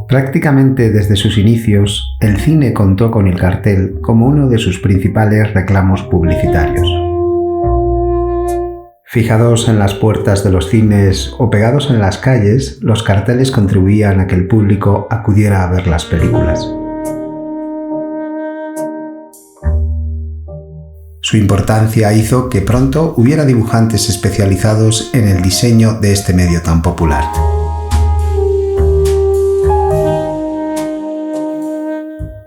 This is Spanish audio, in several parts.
Prácticamente desde sus inicios, el cine contó con el cartel como uno de sus principales reclamos publicitarios. Fijados en las puertas de los cines o pegados en las calles, los carteles contribuían a que el público acudiera a ver las películas. Su importancia hizo que pronto hubiera dibujantes especializados en el diseño de este medio tan popular.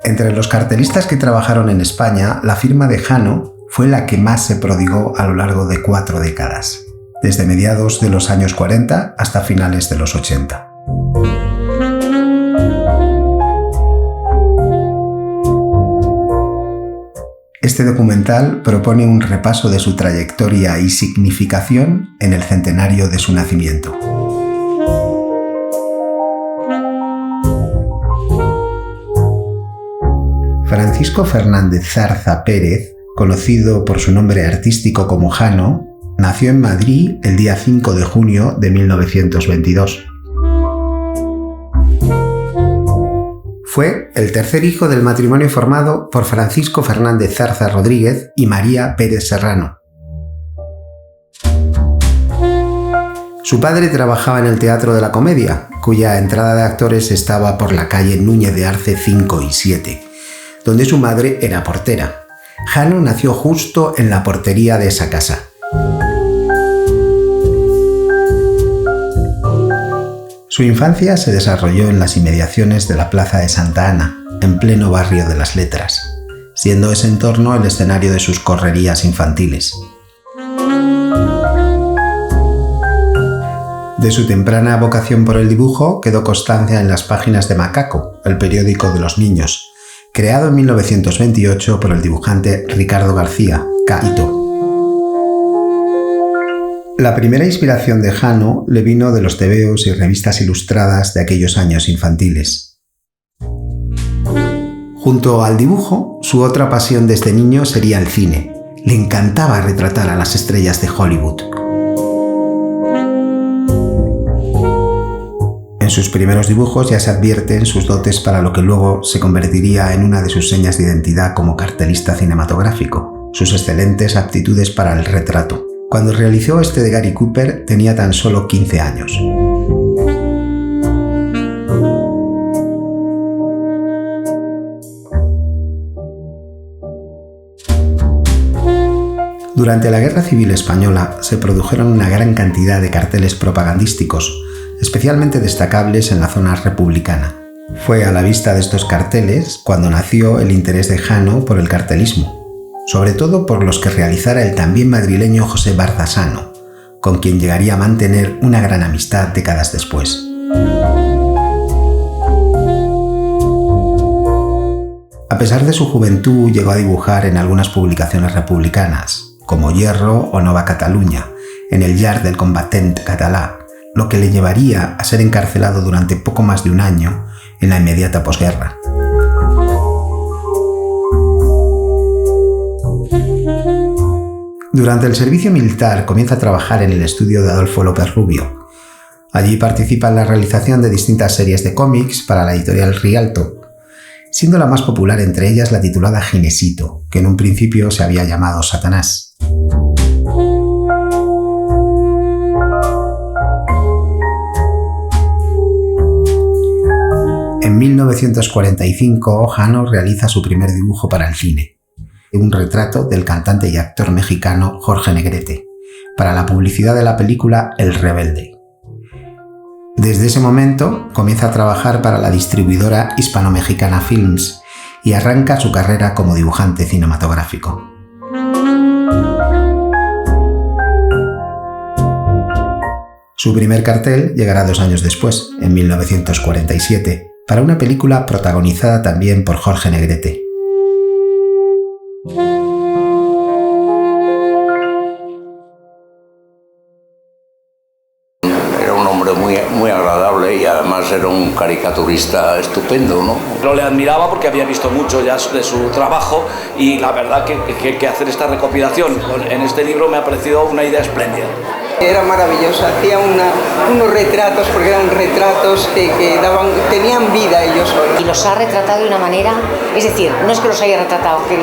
Entre los cartelistas que trabajaron en España, la firma de Jano fue la que más se prodigó a lo largo de 4 décadas, desde mediados de los años 40 hasta finales de los 80. Este documental propone un repaso de su trayectoria y significación en el centenario de su nacimiento. Francisco Fernández Zarza Pérez, conocido por su nombre artístico como Jano, nació en Madrid el día 5 de junio de 1922. Fue el tercer hijo del matrimonio formado por Francisco Fernández Zarza Rodríguez y María Pérez Serrano. Su padre trabajaba en el Teatro de la Comedia, cuya entrada de actores estaba por la calle Núñez de Arce 5 y 7, donde su madre era portera. Jano nació justo en la portería de esa casa. Su infancia se desarrolló en las inmediaciones de la Plaza de Santa Ana, en pleno barrio de las Letras, siendo ese entorno el escenario de sus correrías infantiles. De su temprana vocación por el dibujo quedó constancia en las páginas de Macaco, el periódico de los niños, creado en 1928 por el dibujante Ricardo García, Caito. La primera inspiración de Jano le vino de los tebeos y revistas ilustradas de aquellos años infantiles. Junto al dibujo, su otra pasión desde niño sería el cine. Le encantaba retratar a las estrellas de Hollywood. En sus primeros dibujos ya se advierten sus dotes para lo que luego se convertiría en una de sus señas de identidad como cartelista cinematográfico, sus excelentes aptitudes para el retrato. Cuando realizó este de Gary Cooper tenía tan solo 15 años. Durante la Guerra Civil Española se produjeron una gran cantidad de carteles propagandísticos, especialmente destacables en la zona republicana. Fue a la vista de estos carteles cuando nació el interés de Jano por el cartelismo, sobre todo por los que realizara el también madrileño José Bardasano, con quien llegaría a mantener una gran amistad décadas después. A pesar de su juventud, llegó a dibujar en algunas publicaciones republicanas, como Hierro o Nova Catalunya, en el Llar del Combatent Català, lo que le llevaría a ser encarcelado durante poco más de un año en la inmediata posguerra. Durante el servicio militar comienza a trabajar en el estudio de Adolfo López Rubio. Allí participa en la realización de distintas series de cómics para la editorial Rialto, siendo la más popular entre ellas la titulada Ginesito, que en un principio se había llamado Satanás. En 1945, Jano realiza su primer dibujo para el cine, un retrato del cantante y actor mexicano Jorge Negrete, para la publicidad de la película El Rebelde. Desde ese momento comienza a trabajar para la distribuidora Hispano-Mexicana Films y arranca su carrera como dibujante cinematográfico. Su primer cartel llegará 2 años después, en 1947, para una película protagonizada también por Jorge Negrete. Era un hombre muy agradable y además era un caricaturista estupendo, ¿no? Pero le admiraba porque había visto mucho ya de su trabajo y la verdad que hacer esta recopilación en este libro me ha parecido una idea espléndida. Era maravilloso, hacía unos retratos, porque eran retratos que tenían vida ellos solos. Y los ha retratado de una manera, es decir, no es que los haya retratado, que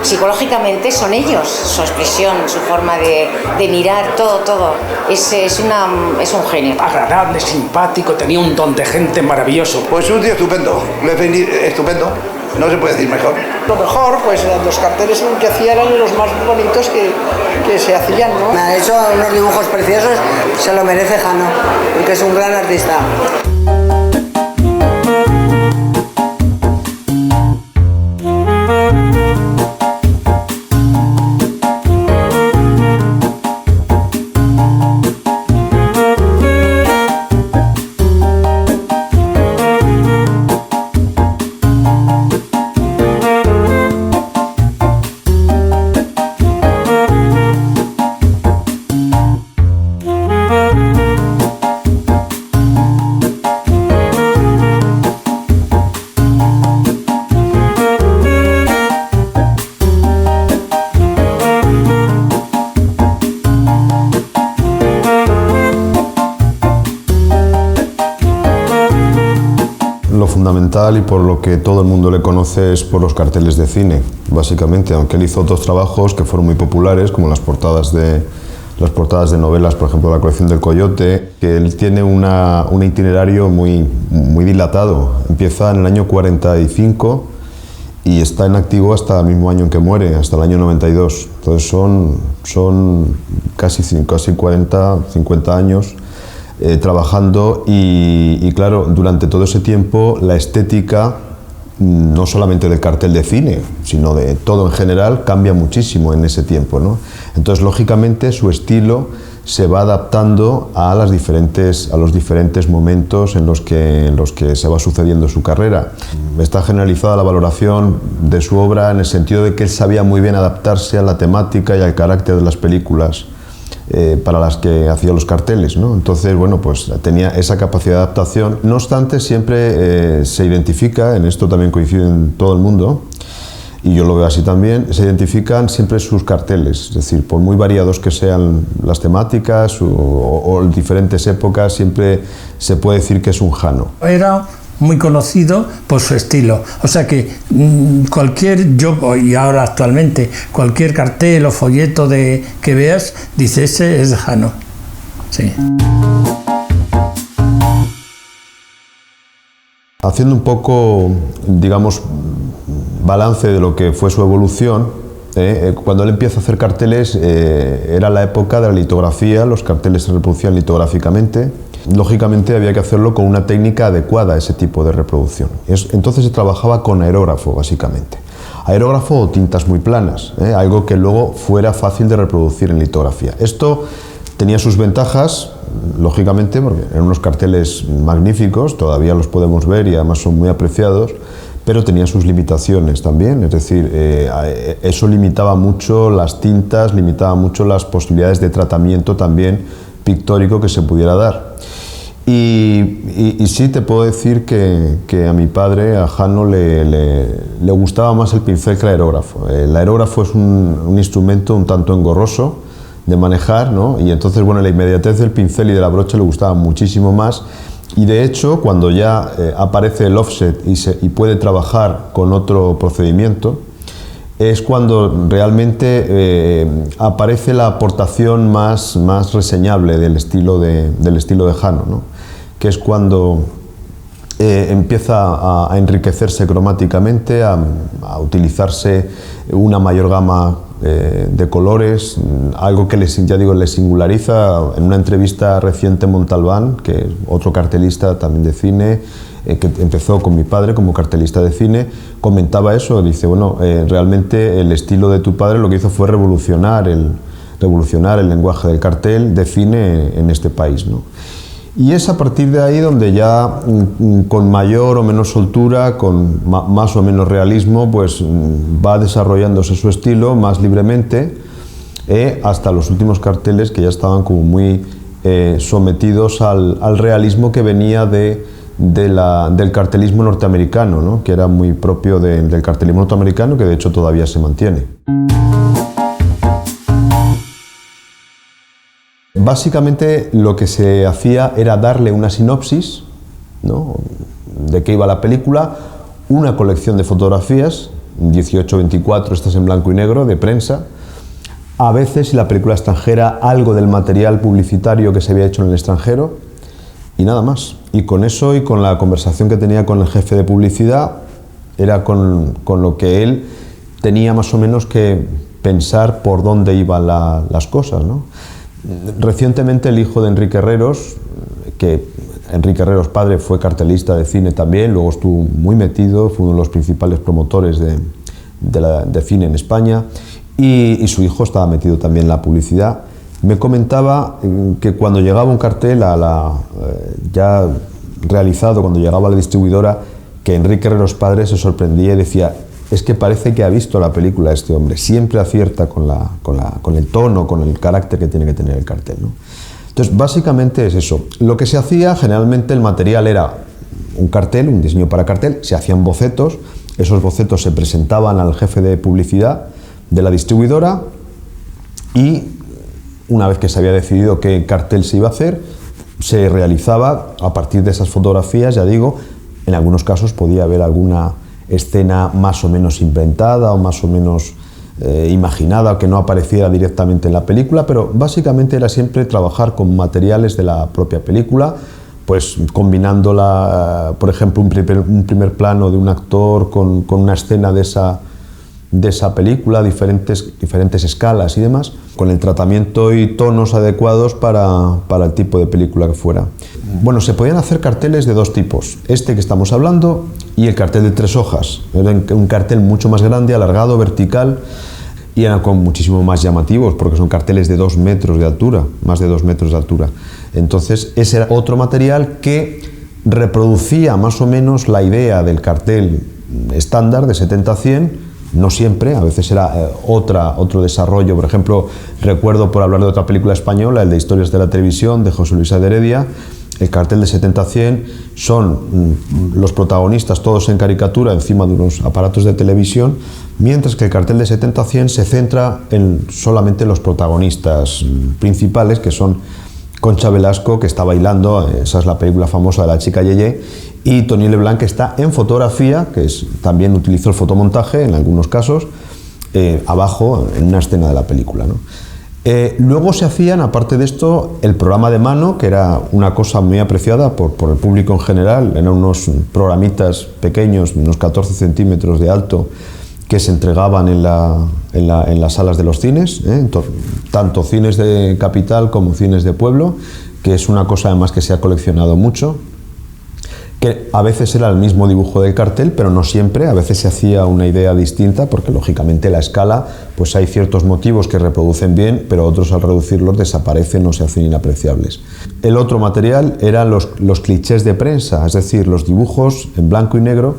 psicológicamente son ellos, su expresión, su forma de mirar, todo. Es un genio. Agradable, simpático, tenía un don de gente maravilloso. Pues un tío estupendo, estupendo. No se puede decir mejor. Lo mejor, pues los carteles que hacía eran los más bonitos que se hacían, ¿no? Me ha hecho unos dibujos preciosos, se lo merece Jano, porque es un gran artista. Lo fundamental y por lo que todo el mundo le conoce es por los carteles de cine, básicamente, aunque él hizo otros trabajos que fueron muy populares, como las portadas de novelas, por ejemplo, la colección del Coyote, que él tiene un itinerario muy dilatado. Empieza en el año 45 y está en activo hasta el mismo año en que muere, hasta el año 92. Entonces son casi 40, 50 años trabajando y claro, durante todo ese tiempo la estética, no solamente del cartel de cine, sino de todo en general, cambia muchísimo en ese tiempo, ¿no? Entonces, lógicamente, su estilo se va adaptando a los diferentes momentos en los que se va sucediendo su carrera. Está generalizada la valoración de su obra en el sentido de que él sabía muy bien adaptarse a la temática y al carácter de las películas para las que hacía los carteles, ¿no? Entonces, bueno, pues tenía esa capacidad de adaptación. No obstante, siempre se identifica, en esto también coincide en todo el mundo, y yo lo veo así también, se identifican siempre sus carteles, es decir, por muy variados que sean las temáticas o diferentes épocas, siempre se puede decir que es un Jano. Era muy conocido por su estilo, o sea que y ahora actualmente, cualquier cartel o folleto que veas, dice ese es de Jano. Sí. Haciendo un poco, digamos, balance de lo que fue su evolución, cuando él empieza a hacer carteles era la época de la litografía, los carteles se reproducían litográficamente. Lógicamente había que hacerlo con una técnica adecuada a ese tipo de reproducción. Entonces se trabajaba con aerógrafo, básicamente. Aerógrafo o tintas muy planas, algo que luego fuera fácil de reproducir en litografía. Esto tenía sus ventajas, lógicamente, porque eran unos carteles magníficos, todavía los podemos ver y además son muy apreciados, pero tenía sus limitaciones también, es decir, eso limitaba mucho las tintas, limitaba mucho las posibilidades de tratamiento también pictórico que se pudiera dar. Y sí te puedo decir que a mi padre, a Jano, le gustaba más el pincel que el aerógrafo. El aerógrafo es un instrumento un tanto engorroso de manejar, ¿no? Y entonces, bueno, la inmediatez del pincel y de la brocha le gustaba muchísimo más. Y de hecho, cuando ya aparece el offset y puede trabajar con otro procedimiento, es cuando realmente aparece la aportación más reseñable del estilo de Jano, ¿no? Que es cuando empieza a enriquecerse cromáticamente, a utilizarse una mayor gama de colores, algo que le singulariza. En una entrevista reciente, Montalbán, que es otro cartelista también de cine, que empezó con mi padre como cartelista de cine, comentaba eso, dice, bueno, realmente el estilo de tu padre lo que hizo fue revolucionar el lenguaje del cartel de cine en este país, ¿no? Y es a partir de ahí donde ya con mayor o menos soltura, con más o menos realismo, pues va desarrollándose su estilo más libremente, hasta los últimos carteles que ya estaban como muy sometidos al realismo que venía del cartelismo norteamericano, ¿no? Que era muy propio del cartelismo norteamericano, que de hecho todavía se mantiene. Básicamente lo que se hacía era darle una sinopsis, ¿no?, de qué iba la película, una colección de fotografías, 18-24, estas en blanco y negro, de prensa. A veces, si la película extranjera, algo del material publicitario que se había hecho en el extranjero, y nada más. Y con eso y con la conversación que tenía con el jefe de publicidad, era con lo que él tenía más o menos que pensar por dónde iban las cosas, ¿no? Recientemente el hijo de Enrique Herreros, que Enrique Herreros padre fue cartelista de cine también, luego estuvo muy metido, fue uno de los principales promotores de cine en España, y su hijo estaba metido también en la publicidad. Me comentaba que cuando llegaba un cartel ya realizado, cuando llegaba a la distribuidora, que Enrique Herreros padre se sorprendía y decía: es que parece que ha visto la película este hombre, siempre acierta con el tono, con el carácter que tiene que tener el cartel, ¿no? Entonces, básicamente es eso. Lo que se hacía, generalmente el material era un cartel, un diseño para cartel, se hacían bocetos, esos bocetos se presentaban al jefe de publicidad de la distribuidora y una vez que se había decidido qué cartel se iba a hacer, se realizaba a partir de esas fotografías, ya digo, en algunos casos podía haber alguna escena más o menos inventada o más o menos imaginada, que no apareciera directamente en la película, pero básicamente era siempre trabajar con materiales de la propia película, pues combinándola, por ejemplo, un primer plano de un actor con una escena de esa película, diferentes escalas y demás, con el tratamiento y tonos adecuados para el tipo de película que fuera. Bueno, se podían hacer carteles de dos tipos, este que estamos hablando y el cartel de 3 hojas. Era un cartel mucho más grande, alargado, vertical, y eran muchísimo más llamativos porque son carteles de 2 metros de altura, más de 2 metros de altura. Entonces ese era otro material que reproducía más o menos la idea del cartel estándar de 70-100, no siempre, a veces era otro desarrollo. Por ejemplo, recuerdo, por hablar de otra película española, el de Historias de la Televisión, de José Luis de Heredia. El cartel de 70-100 son los protagonistas todos en caricatura encima de unos aparatos de televisión, mientras que el cartel de 70-100 se centra solamente en los protagonistas principales, que son Concha Velasco, que está bailando, esa es la película famosa de La chica Yeye, y Tony Leblanc, que está en fotografía, también utilizó el fotomontaje en algunos casos, abajo en una escena de la película, ¿no? Luego se hacían, aparte de esto, el programa de mano, que era una cosa muy apreciada por el público en general. Eran unos programitas pequeños, unos 14 centímetros de alto, que se entregaban en las salas de los cines, tanto cines de capital como cines de pueblo, que es una cosa además que se ha coleccionado mucho, que a veces era el mismo dibujo del cartel, pero no siempre, a veces se hacía una idea distinta, porque lógicamente la escala, pues hay ciertos motivos que reproducen bien, pero otros al reducirlos desaparecen o se hacen inapreciables. El otro material eran los clichés de prensa, es decir, los dibujos en blanco y negro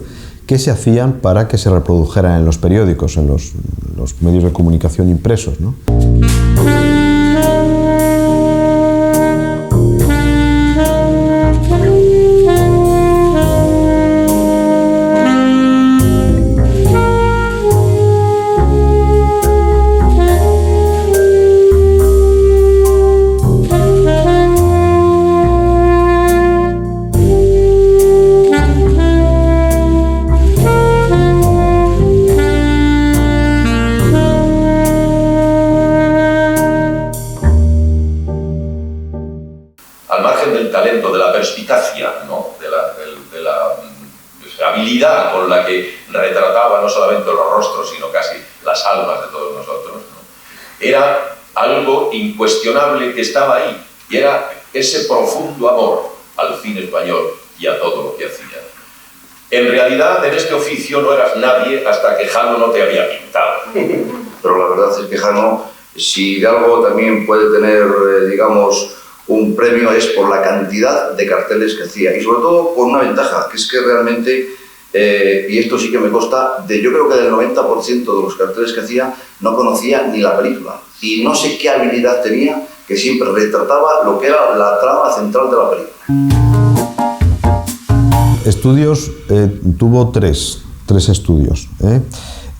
que se hacían para que se reprodujeran en los periódicos, en los medios de comunicación impresos, ¿no? habilidad con la que retrataba no solamente los rostros, sino casi las almas de todos nosotros, ¿no? Era algo incuestionable que estaba ahí, y era ese profundo amor al cine español y a todo lo que hacía. En realidad, en este oficio no eras nadie hasta que Jano no te había pintado. Pero la verdad es que Jano, si de algo también puede tener, digamos, un premio, es por la cantidad de carteles que hacía, y sobre todo con una ventaja, que es que realmente, y esto sí que me consta, yo creo que del 90% de los carteles que hacía no conocía ni la película, y no sé qué habilidad tenía, que siempre retrataba lo que era la trama central de la película. Estudios, tuvo tres estudios.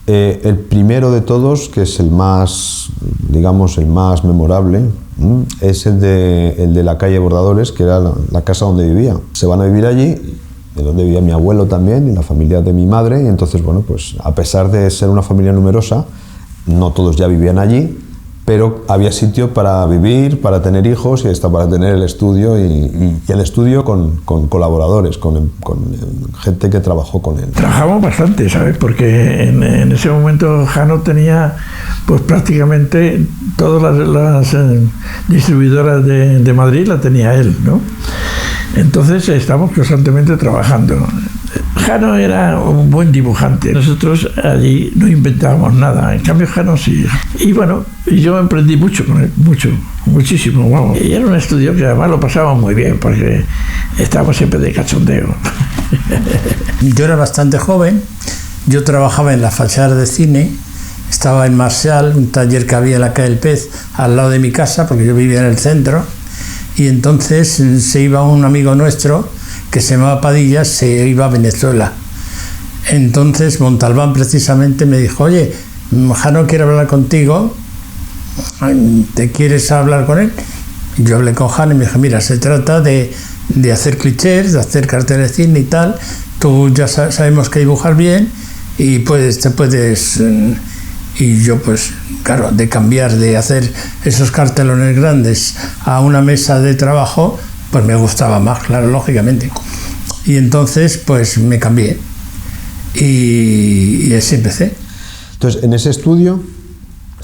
El primero de todos, que es el más, digamos, el más memorable, es el de la calle Bordadores, que era la casa donde vivía. Se van a vivir allí, de donde vivía mi abuelo también y la familia de mi madre, y entonces, bueno, pues a pesar de ser una familia numerosa, no todos ya vivían allí, pero había sitio para vivir, para tener hijos y hasta para tener el estudio, y el estudio con colaboradores, con gente que trabajó con él. Trabajamos bastante, ¿sabes? Porque en ese momento Jano tenía pues prácticamente todas las distribuidoras de Madrid la tenía él, ¿no? Entonces estamos constantemente trabajando. Jano era un buen dibujante. Nosotros allí no inventábamos nada. En cambio, Jano sí. Y bueno, yo emprendí mucho con él, muchísimo, vamos. Y era un estudio que además lo pasábamos muy bien, porque estábamos siempre de cachondeo. Yo era bastante joven. Yo trabajaba en la fachada de cine. Estaba en Marcial, un taller que había en la calle del Pez, al lado de mi casa, porque yo vivía en el centro. Y entonces se iba un amigo nuestro que se llamaba Padilla, se iba a Venezuela. Entonces Montalbán precisamente me dijo: oye, Jano quiere hablar contigo, ¿te quieres hablar con él? Y yo hablé con Jano y me dijo: mira, se trata de hacer clichés, de hacer carteles de cine y tal. Tú ya sabemos que dibujas bien y te puedes... Y yo, pues, claro, de cambiar de hacer esos cartelones grandes a una mesa de trabajo, pues me gustaba más, claro, lógicamente. Y entonces, pues, me cambié. Y así empecé. Entonces, en ese estudio,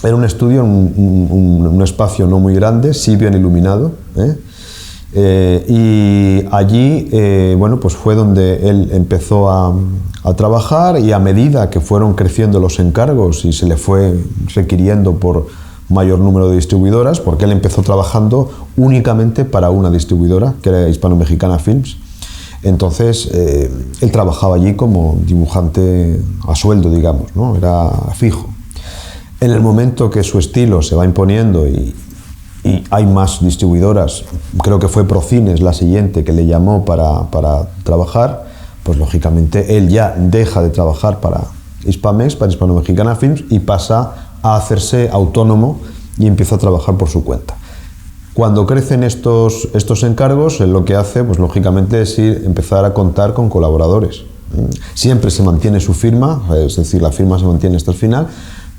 era un estudio, un espacio no muy grande, sí bien iluminado, y allí, bueno, pues fue donde él empezó a trabajar, y a medida que fueron creciendo los encargos y se le fue requiriendo por mayor número de distribuidoras, porque él empezó trabajando únicamente para una distribuidora, que era Hispano-Mexicana Films. Entonces, él trabajaba allí como dibujante a sueldo, digamos, ¿no? Era fijo. En el momento que su estilo se va imponiendo y hay más distribuidoras, creo que fue Procines la siguiente que le llamó para trabajar, pues lógicamente él ya deja de trabajar para Hispamex, para Hispano-Mexicana Films, y pasa a hacerse autónomo y empieza a trabajar por su cuenta. Cuando crecen estos encargos, él lo que hace, pues lógicamente, es empezar a contar con colaboradores. Siempre se mantiene su firma, es decir, la firma se mantiene hasta el final,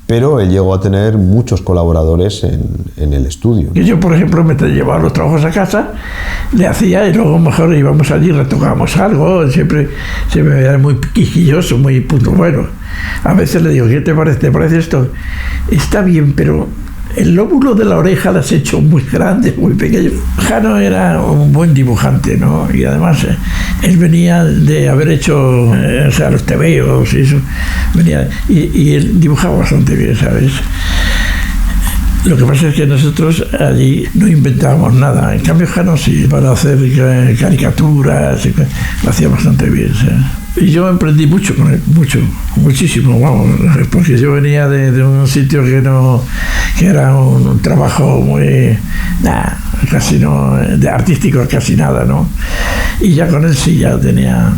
pero él llegó a tener muchos colaboradores en el estudio. Yo, por ejemplo, me llevaba los trabajos a casa, le hacía, y luego mejor íbamos allí, retocábamos algo. Siempre se me veía muy quisquilloso, muy punto bueno. A veces le digo: ¿qué te parece? ¿Te parece esto? Está bien, pero el lóbulo de la oreja lo has hecho muy grande, muy pequeño. Jano era un buen dibujante, ¿no? Y además él venía de haber hecho los tebeos y eso. Y él dibujaba bastante bien, ¿sabes? Lo que pasa es que nosotros allí no inventábamos nada. En cambio, Jano sí, para hacer caricaturas, lo hacía bastante bien, ¿sabes? Y yo emprendí mucho con él, muchísimo, vamos, porque yo venía de un sitio que era un trabajo muy, casi no, de artístico, casi nada, ¿no? Y ya con él sí, ya tenía...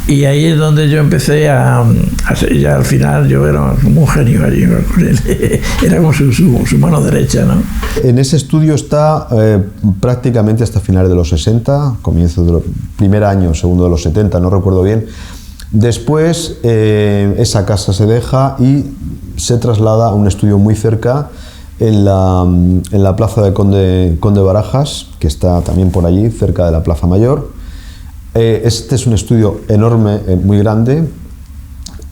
Y ahí es donde yo empecé ya al final yo era como un genio allí con él. Era como su mano derecha, ¿no? En ese estudio está prácticamente hasta finales de los 60, comienzo del primer año, segundo de los 70, no recuerdo bien. Después esa casa se deja y se traslada a un estudio muy cerca, en la plaza de Conde Barajas, que está también por allí, cerca de la Plaza Mayor. Este es un estudio enorme, muy grande,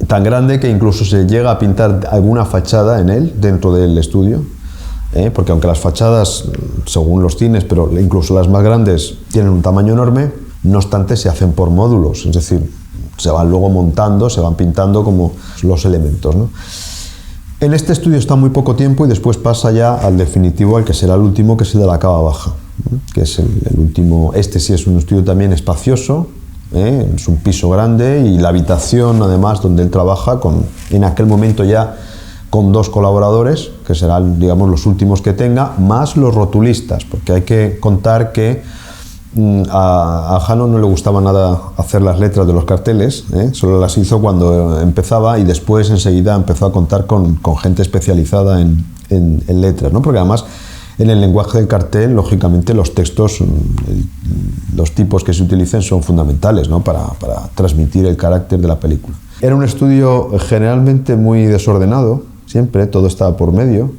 tan grande que incluso se llega a pintar alguna fachada en él, dentro del estudio, porque aunque las fachadas, según los cines, pero incluso las más grandes, tienen un tamaño enorme, no obstante se hacen por módulos, es decir, se van luego montando, se van pintando como los elementos, ¿no? En este estudio está muy poco tiempo y después pasa ya al definitivo, al que será el último, que es el de la Cava Baja, que es el último. Este sí es un estudio también espacioso, es un piso grande, y la habitación además donde él trabaja, en aquel momento ya con 2 colaboradores, que serán, digamos, los últimos que tenga, más los rotulistas, porque hay que contar que a Jano no le gustaba nada hacer las letras de los carteles, solo las hizo cuando empezaba, y después enseguida empezó a contar con gente especializada en letras, ¿no? Porque además En el lenguaje del cartel, lógicamente, los textos, los tipos que se utilicen son fundamentales, ¿no? para transmitir el carácter de la película. Era un estudio generalmente muy desordenado, siempre, todo estaba por medio.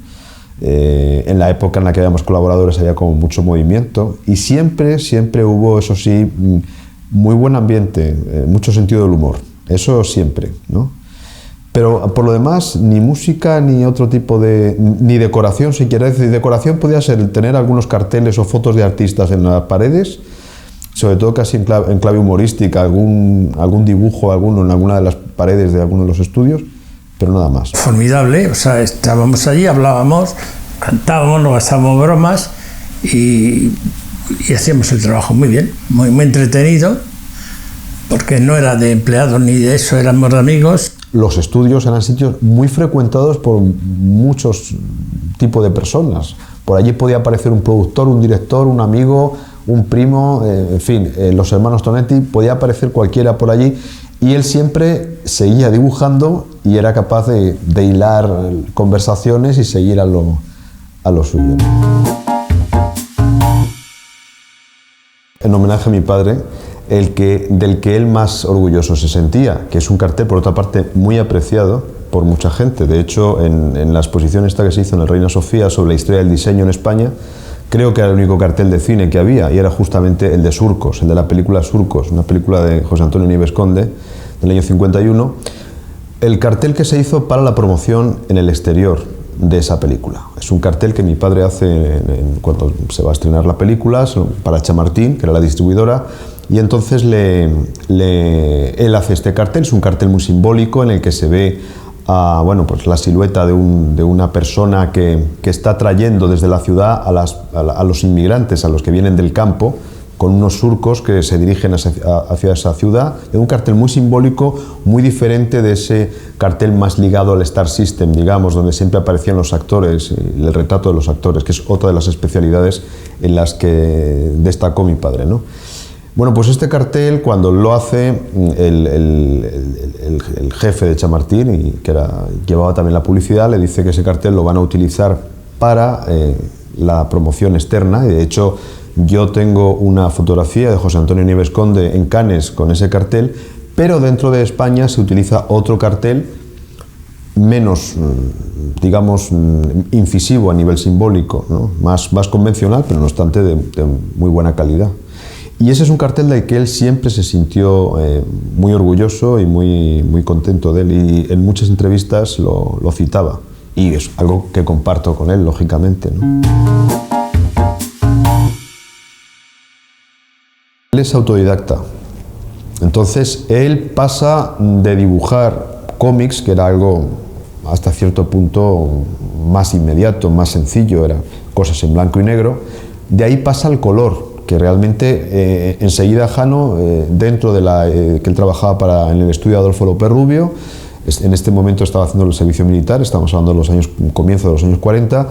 En la época en la que habíamos colaboradores había como mucho movimiento y siempre hubo, eso sí, muy buen ambiente, mucho sentido del humor, eso siempre, ¿no? Pero por lo demás, ni música ni otro tipo ni decoración, si quieres decir. Decoración podía ser tener algunos carteles o fotos de artistas en las paredes, sobre todo casi en clave humorística, algún dibujo en alguna de las paredes de alguno de los estudios, pero nada más. Formidable, o sea, estábamos allí, hablábamos, cantábamos, nos gastábamos bromas y hacíamos el trabajo muy bien, muy entretenido, porque no era de empleados ni de eso, éramos de amigos. Los estudios eran sitios muy frecuentados por muchos tipos de personas. Por allí podía aparecer un productor, un director, un amigo, un primo, en fin, los hermanos Tonetti, podía aparecer cualquiera por allí. Y él siempre seguía dibujando y era capaz de hilar conversaciones y seguir a lo suyo. En homenaje a mi padre, del que él más orgulloso se sentía, que es un cartel, por otra parte, muy apreciado por mucha gente. De hecho, en la exposición esta que se hizo en el Reina Sofía sobre la historia del diseño en España, creo que era el único cartel de cine que había, y era justamente el de Surcos, el de la película Surcos, una película de José Antonio Nieves Conde, del año 51, el cartel que se hizo para la promoción en el exterior de esa película. Es un cartel que mi padre hace cuando se va a estrenar la película, para Chamartín, que era la distribuidora, y entonces él hace este cartel. Es un cartel muy simbólico en el que se ve pues la silueta de una persona que está trayendo desde la ciudad a los inmigrantes, a los que vienen del campo, con unos surcos que se dirigen hacia esa ciudad. Es un cartel muy simbólico, muy diferente de ese cartel más ligado al Star System, digamos, donde siempre aparecían los actores, el retrato de los actores, que es otra de las especialidades en las que destacó mi padre, ¿no? Bueno, pues este cartel, cuando lo hace el jefe de Chamartín, y que llevaba también la publicidad, le dice que ese cartel lo van a utilizar para la promoción externa, y de hecho yo tengo una fotografía de José Antonio Nieves Conde en Cannes con ese cartel, pero dentro de España se utiliza otro cartel menos, digamos, incisivo a nivel simbólico, ¿no? más convencional, pero no obstante de muy buena calidad. Y ese es un cartel del que él siempre se sintió muy orgulloso y muy contento de él, y en muchas entrevistas lo citaba, y es algo que comparto con él, lógicamente, ¿no? Él es autodidacta, entonces él pasa de dibujar cómics, que era algo hasta cierto punto más inmediato, más sencillo, eran cosas en blanco y negro, de ahí pasa al color, que realmente enseguida Jano, dentro de que él trabajaba en el estudio de Adolfo López Rubio, en este momento estaba haciendo el servicio militar, estamos hablando de comienzo de los años 40,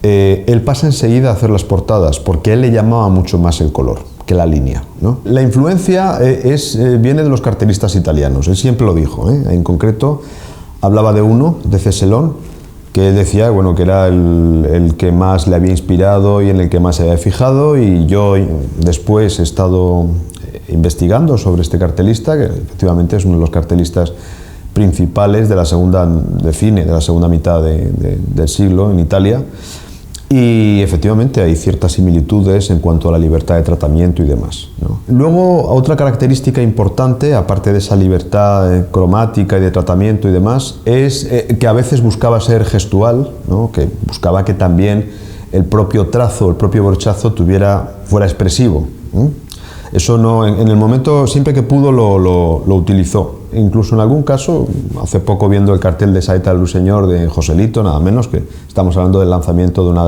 él pasa enseguida a hacer las portadas, porque a él le llamaba mucho más el color que la línea, ¿no? La influencia viene de los cartelistas italianos, él siempre lo dijo, en concreto hablaba de uno, de Ceselón, que él decía, bueno, que era el que más le había inspirado y en el que más se había fijado, y yo después he estado investigando sobre este cartelista, que efectivamente es uno de los cartelistas principales de la segunda mitad del siglo en Italia, y efectivamente hay ciertas similitudes en cuanto a la libertad de tratamiento y demás, ¿no? Luego, otra característica importante, aparte de esa libertad cromática y de tratamiento y demás, es que a veces buscaba ser gestual, ¿no? Que buscaba que también el propio trazo, el propio brochazo fuera expresivo, ¿no? Eso no, en el momento, siempre que pudo, lo utilizó. Incluso en algún caso, hace poco viendo el cartel de Saeta del Ruiseñor de Joselito, nada menos, que estamos hablando del lanzamiento de una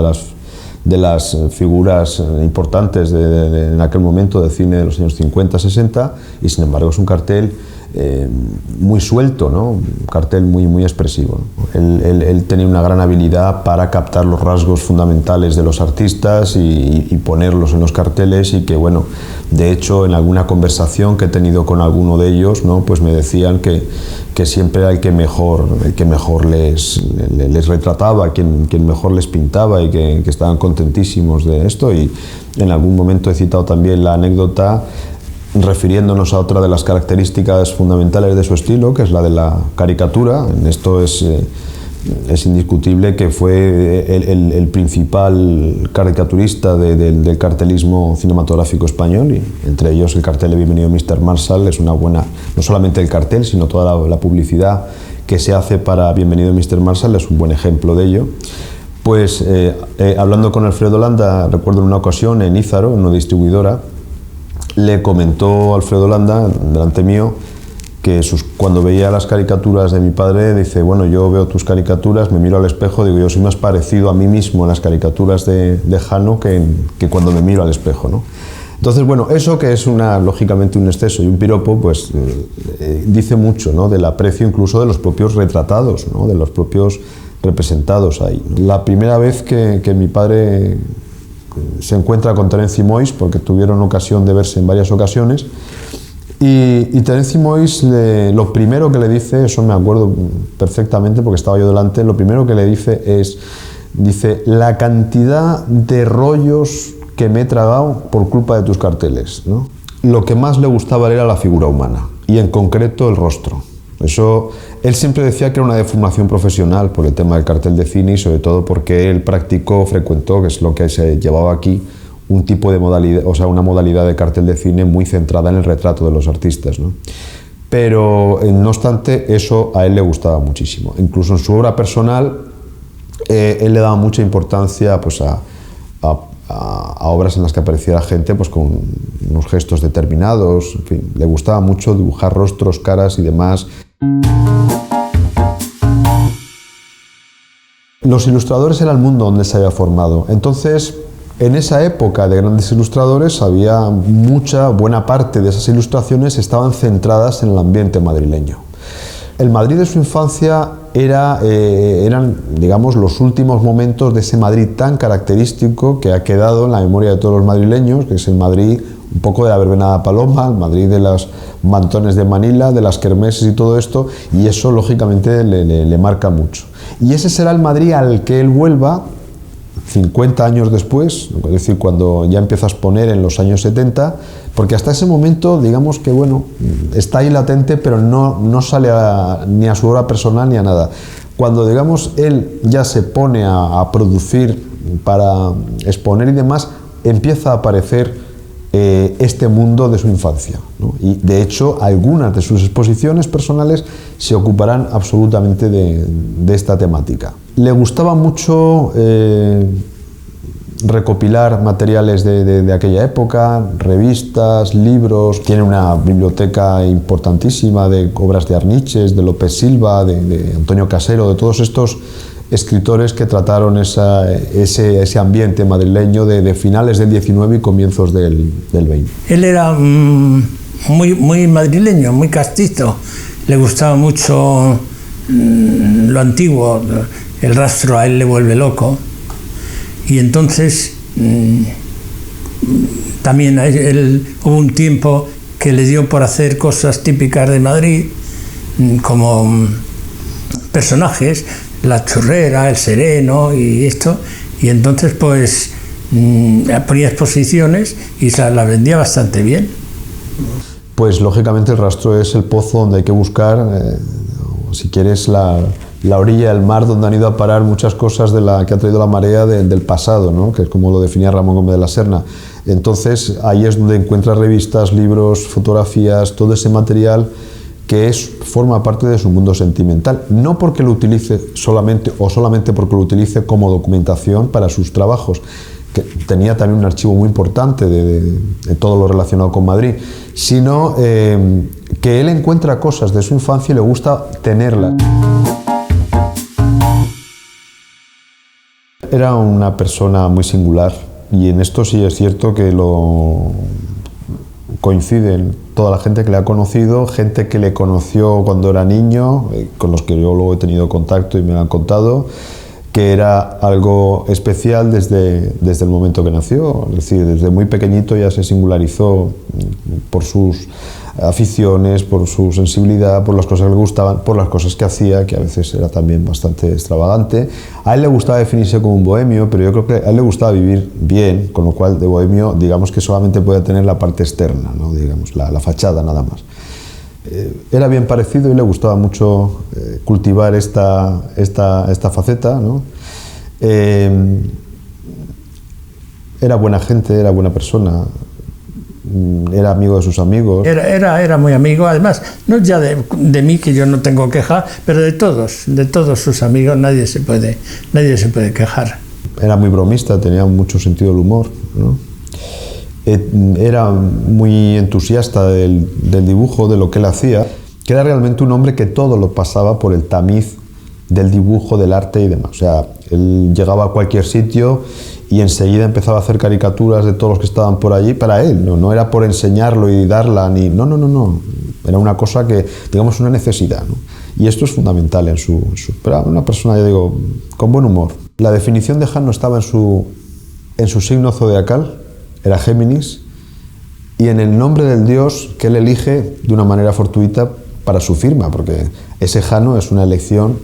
de las figuras importantes en aquel momento de cine de los años 50-60, y sin embargo es un cartel muy suelto, ¿no? Un cartel muy expresivo, ¿no? Él tenía una gran habilidad para captar los rasgos fundamentales de los artistas y ponerlos en los carteles, y que, bueno, de hecho, en alguna conversación que he tenido con alguno de ellos, ¿no? Pues me decían que siempre era el que mejor les retrataba, quien mejor les pintaba, y que estaban contentísimos de esto. Y en algún momento he citado también la anécdota refiriéndonos a otra de las características fundamentales de su estilo, que es la de la caricatura. En esto es indiscutible que fue el principal caricaturista del cartelismo cinematográfico español, y entre ellos el cartel de Bienvenido Mr. Marshall es una buena, no solamente el cartel, sino toda la publicidad que se hace para Bienvenido Mr. Marshall es un buen ejemplo de ello. Pues hablando con Alfredo Landa, recuerdo en una ocasión en Ízaro, en una distribuidora, le comentó Alfredo Landa, delante mío, que cuando veía las caricaturas de mi padre, dice, bueno, yo veo tus caricaturas, me miro al espejo, digo, yo soy más parecido a mí mismo en las caricaturas de Jano que cuando me miro al espejo, ¿no? Entonces, bueno, eso que es lógicamente un exceso y un piropo, pues dice mucho, ¿no? Del aprecio incluso de los propios retratados, ¿no? De los propios representados ahí, ¿no? La primera vez que mi padre se encuentra con Terenci Moix, porque tuvieron ocasión de verse en varias ocasiones, y Terenci Moix lo primero que le dice, eso me acuerdo perfectamente porque estaba yo delante, lo primero que le dice, la cantidad de rollos que me he tragado por culpa de tus carteles, ¿no? Lo que más le gustaba era la figura humana, y en concreto el rostro. Eso, él siempre decía que era una deformación profesional por el tema del cartel de cine, y sobre todo porque él frecuentó, que es lo que se llevaba aquí, un tipo de modalidad, o sea, una modalidad de cartel de cine muy centrada en el retrato de los artistas, ¿no? Pero, no obstante, eso a él le gustaba muchísimo. Incluso en su obra personal, él le daba mucha importancia, pues, a obras en las que apareciera gente, pues, con unos gestos determinados. En fin, le gustaba mucho dibujar rostros, caras y demás. Los ilustradores era el mundo donde se había formado. Entonces, en esa época de grandes ilustradores, buena parte de esas ilustraciones estaban centradas en el ambiente madrileño. El Madrid de su infancia eran, digamos, los últimos momentos de ese Madrid tan característico que ha quedado en la memoria de todos los madrileños, que es el Madrid un poco de la verbenada paloma, el Madrid de los mantones de Manila, de las kermeses y todo esto, y eso lógicamente le marca mucho. Y ese será el Madrid al que él vuelva 50 años después, es decir, cuando ya empieza a exponer en los años 70, porque hasta ese momento, digamos que, bueno, está ahí latente, pero no sale ni a su obra personal ni a nada. Cuando, digamos, él ya se pone a producir para exponer y demás, empieza a aparecer este mundo de su infancia, ¿no? Y de hecho algunas de sus exposiciones personales se ocuparán absolutamente de esta temática. Le gustaba mucho recopilar materiales de aquella época, revistas, libros. Tiene una biblioteca importantísima de obras de Arniches, de López Silva, de Antonio Casero, de todos estos escritores que trataron ese ambiente madrileño de finales del 19 y comienzos del 20. Él era muy madrileño, muy castizo. Le gustaba mucho lo antiguo, el rastro a él le vuelve loco. Y entonces también hubo un tiempo que le dio por hacer cosas típicas de Madrid, como personajes, la churrera, el sereno y esto, y entonces pues ponía exposiciones y las vendía bastante bien. Pues lógicamente el rastro es el pozo donde hay que buscar, si quieres, la orilla del mar donde han ido a parar muchas cosas que ha traído la marea del pasado, ¿no? Que es como lo definía Ramón Gómez de la Serna. Entonces ahí es donde encuentras revistas, libros, fotografías, todo ese material que forma parte de su mundo sentimental, no porque lo utilice solamente porque lo utilice como documentación para sus trabajos, que tenía también un archivo muy importante de todo lo relacionado con Madrid, sino que él encuentra cosas de su infancia y le gusta tenerlas. Era una persona muy singular, y en esto sí es cierto que coinciden toda la gente que le ha conocido, gente que le conoció cuando era niño, con los que yo luego he tenido contacto y me lo han contado, que era algo especial desde el momento que nació. Es decir, desde muy pequeñito ya se singularizó por sus aficiones, por su sensibilidad, por las cosas que le gustaban, por las cosas que hacía, que a veces era también bastante extravagante. A él le gustaba definirse como un bohemio, pero yo creo que a él le gustaba vivir bien, con lo cual de bohemio, digamos que solamente podía tener la parte externa, ¿no? Digamos, la fachada nada más. Era bien parecido y le gustaba mucho cultivar esta faceta, ¿no? Era buena gente, era buena persona, era amigo de sus amigos. Era muy amigo, además, no ya de mí, que yo no tengo queja, pero de todos sus amigos nadie se puede quejar. Era muy bromista, tenía mucho sentido del humor, ¿no? Era muy entusiasta del dibujo, de lo que él hacía, que era realmente un hombre que todo lo pasaba por el tamiz del dibujo, del arte y demás. O sea, él llegaba a cualquier sitio y enseguida empezaba a hacer caricaturas de todos los que estaban por allí para él. No era por enseñarlo y darla, ni... No. Era una cosa que, digamos, una necesidad, ¿no? Y esto es fundamental en su... Pero una persona, ya digo, con buen humor. La definición de Jano estaba en su signo zodiacal, era Géminis, y en el nombre del dios que él elige de una manera fortuita para su firma, porque ese Jano es una elección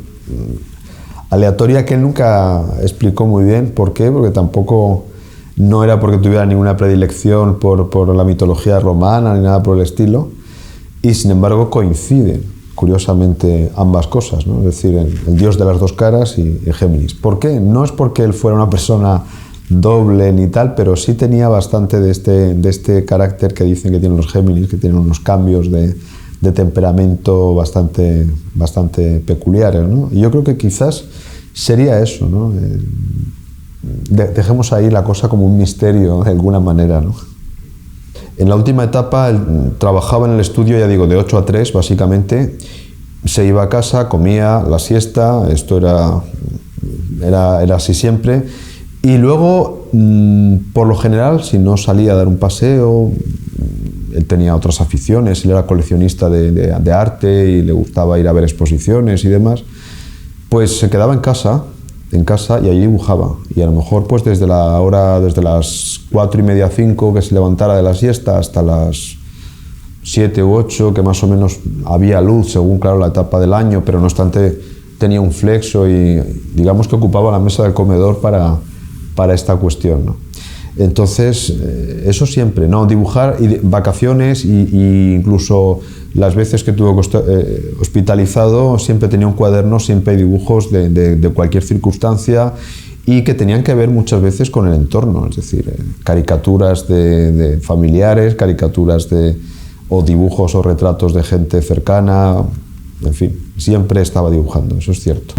aleatoria que él nunca explicó muy bien. ¿Por qué? Porque tampoco no era porque tuviera ninguna predilección por la mitología romana ni nada por el estilo, y sin embargo coinciden curiosamente ambas cosas, ¿no? Es decir, el dios de las dos caras y Géminis. ¿Por qué? No es porque él fuera una persona doble ni tal, pero sí tenía bastante de este carácter que dicen que tienen los Géminis, que tienen unos cambios de temperamento bastante peculiares, ¿no? Y yo creo que quizás sería eso, ¿no? Dejemos ahí la cosa como un misterio de alguna manera, ¿no? En la última etapa él trabajaba en el estudio, ya digo, de 8 a 3 básicamente, se iba a casa, comía la siesta, esto era así siempre. Y luego, por lo general, si no salía a dar un paseo, él tenía otras aficiones, él era coleccionista de arte y le gustaba ir a ver exposiciones y demás, pues se quedaba en casa y allí dibujaba. Y a lo mejor pues desde las 4:30, 5 que se levantara de la siesta hasta las 7 u 8, que más o menos había luz según, claro, la etapa del año, pero no obstante tenía un flexo y digamos que ocupaba la mesa del comedor para esta cuestión, ¿no? Entonces, eso siempre, ¿no? Dibujar y vacaciones y incluso las veces que estuvo hospitalizado siempre tenía un cuaderno, siempre hay dibujos de cualquier circunstancia y que tenían que ver muchas veces con el entorno, es decir, caricaturas de familiares, caricaturas o dibujos o retratos de gente cercana, en fin, siempre estaba dibujando, eso es cierto.